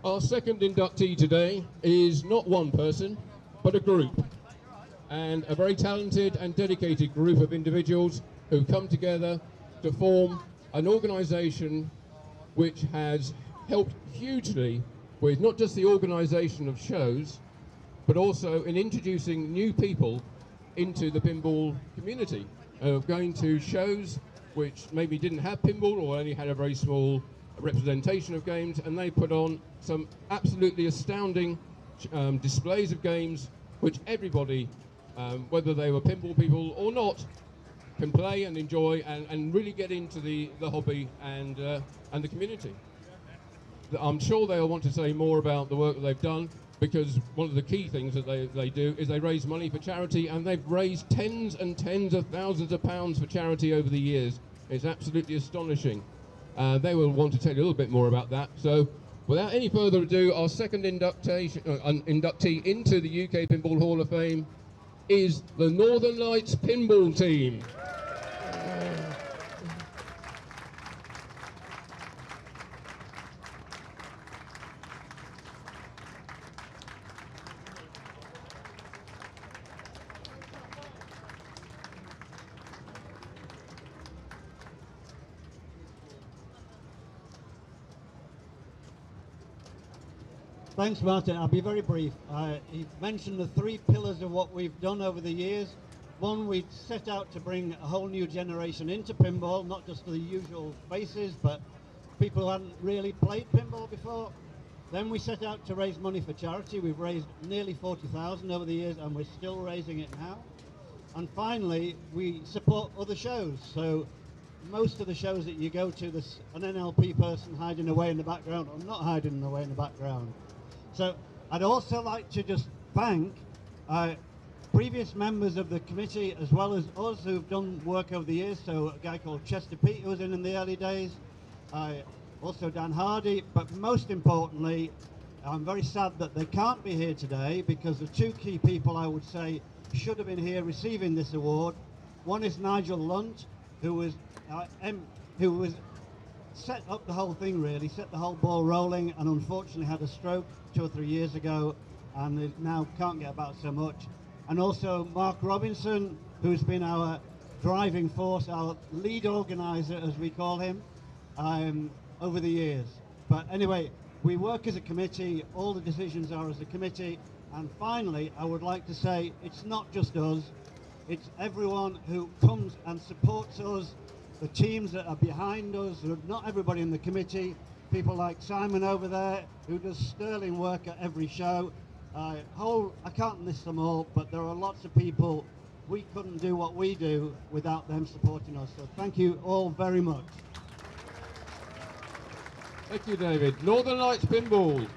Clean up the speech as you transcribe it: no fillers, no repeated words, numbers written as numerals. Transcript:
Our second inductee today is not one person, but a group, and a very talented and dedicated group of individuals who come together to form an organisation which has helped hugely with not just the organisation of shows, but also in introducing new people into the pinball community, going to shows which maybe didn't have pinball or only had a very small representation of games, and they put on some absolutely astounding displays of games which everybody, whether they were pinball people or not, can play and enjoy and really get into the hobby and the community. I'm sure they'll want to say more about the work that they've done, because one of the key things that they do is they raise money for charity, and they've raised tens and tens of thousands of pounds for charity over the years. It's absolutely astonishing. They will want to tell you a little bit more about that. So without any further ado, our second inductee into the UK Pinball Hall of Fame is the Northern Lights Pinball team. Thanks, Martin. I'll be very brief. He mentioned the three pillars of what we've done over the years. One, we set out to bring a whole new generation into pinball, not just the usual faces, but people who hadn't really played pinball before. Then we set out to raise money for charity. We've raised nearly 40,000 over the years, and we're still raising it now. And finally, we support other shows. So most of the shows that you go to, there's an NLP person hiding away in the background or not hiding away in the background. So I'd also like to just thank previous members of the committee, as well as us who've done work over the years. So a guy called Chester Pete, who was in the early days, also Dan Hardy, but most importantly, I'm very sad that they can't be here today, because the two key people I would say should have been here receiving this award. One is Nigel Lunt, who was set up the whole thing, really, set the whole ball rolling, and unfortunately had a stroke 2 or 3 years ago, and now can't get about so much. And also Mark Robinson, who's been our driving force, our lead organizer, as we call him, over the years. But anyway, we work as a committee, all the decisions are as a committee, and finally, I would like to say, it's not just us, it's everyone who comes and supports us, the teams that are behind us, not everybody in the committee, people like Simon over there, who does sterling work at every show. I can't list them all, but there are lots of people. We couldn't do what we do without them supporting us. So thank you all very much. Thank you, David. Northern Lights Pinball.